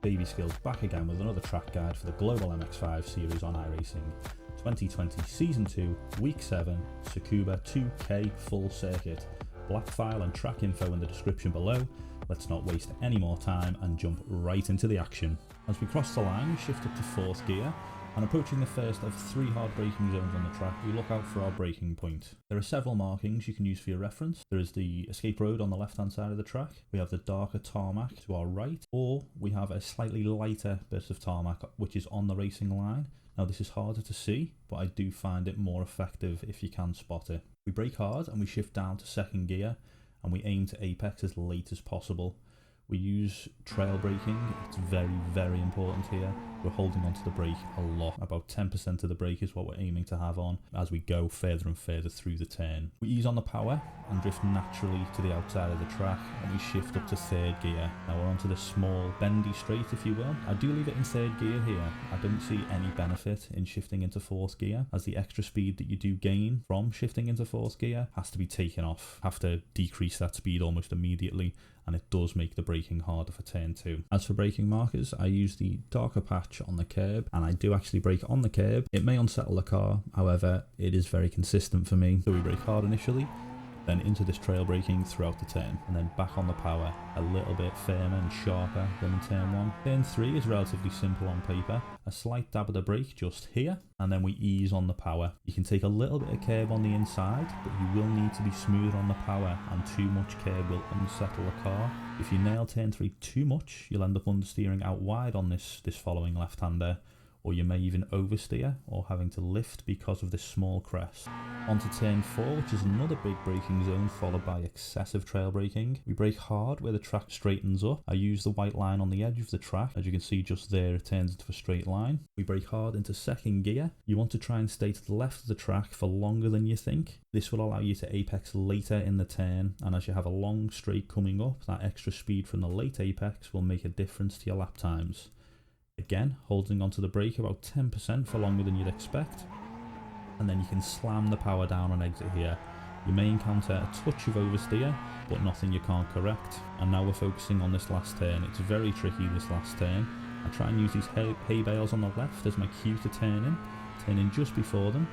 Daveyskills back again with another track guide for the Global MX5 Series on iRacing. 2020 Season 2, Week 7, Tsukuba 2K Full Circuit. Black file and track info in the description below. Let's not waste any more time and jump right into the action. As we cross the line, we shift up to 4th gear, and approaching the first of 3 hard braking zones on the track, we look out for our braking point. There are several markings you can use for your reference. There is the escape road on the left hand side of the track, we have the darker tarmac to our right, or we have a slightly lighter bit of tarmac which is on the racing line. Now this is harder to see, but I do find it more effective if you can spot it. We brake hard and we shift down to 2nd gear, and we aim to apex as late as possible. We use trail braking, it's very important here. We're holding onto the brake a lot, about 10% of the brake is what we're aiming to have on as we go further and further through the turn. We ease on the power and drift naturally to the outside of the track, and we shift up to 3rd gear. Now we're onto this small bendy straight, if you will. I do leave it in 3rd gear here. I don't see any benefit in shifting into 4th gear, as the extra speed that you do gain from shifting into 4th gear has to be taken off. Have to decrease that speed almost immediately, and it does make the braking harder for turn 2. As for braking markers, I use the darker patch on the curb, and I do actually brake on the curb. It may unsettle the car, however it is very consistent for me. So we brake hard initially, then into this trail braking throughout the turn, and then back on the power a little bit firmer and sharper than in turn 1. Turn 3 is relatively simple on paper. A slight dab of the brake just here, and then we ease on the power. You can take a little bit of curb on the inside, but you will need to be smooth on the power, and too much curb will unsettle the car. If you nail turn 3 too much, you'll end up understeering out wide on this following left-hander, or you may even oversteer or having to lift because of this small crest. Onto turn 4, which is another big braking zone followed by excessive trail braking. We brake hard where the track straightens up. I use the white line on the edge of the track. As you can see just there, it turns into a straight line. We brake hard into 2nd gear. You want to try and stay to the left of the track for longer than you think. This will allow you to apex later in the turn, and as you have a long straight coming up, that extra speed from the late apex will make a difference to your lap times. Again, holding onto the brake about 10% for longer than you'd expect, and then you can slam the power down on exit here. You may encounter a touch of oversteer, but nothing you can't correct. And now we're focusing on this last turn. It's very tricky, this last turn. I try and use these hay bales on the left as my cue to turn in just before them,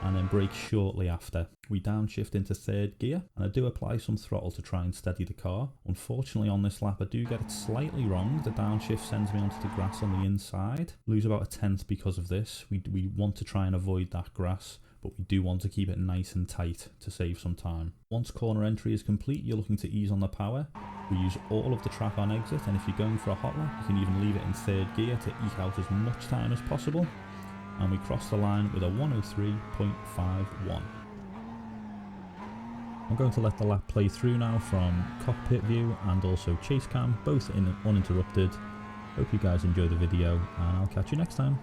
and then brake shortly after. We downshift into 3rd gear, and I do apply some throttle to try and steady the car. Unfortunately on this lap I do get it slightly wrong. The downshift sends me onto the grass on the inside. Lose about 1/10 because of this. We want to try and avoid that grass, but we do want to keep it nice and tight to save some time. Once corner entry is complete, you're looking to ease on the power. We use all of the track on exit, and if you're going for a hot lap, you can even leave it in 3rd gear to eke out as much time as possible. And we cross the line with a 103.51. I'm going to let the lap play through now from cockpit view and also chase cam, both uninterrupted. Hope you guys enjoy the video, and I'll catch you next time.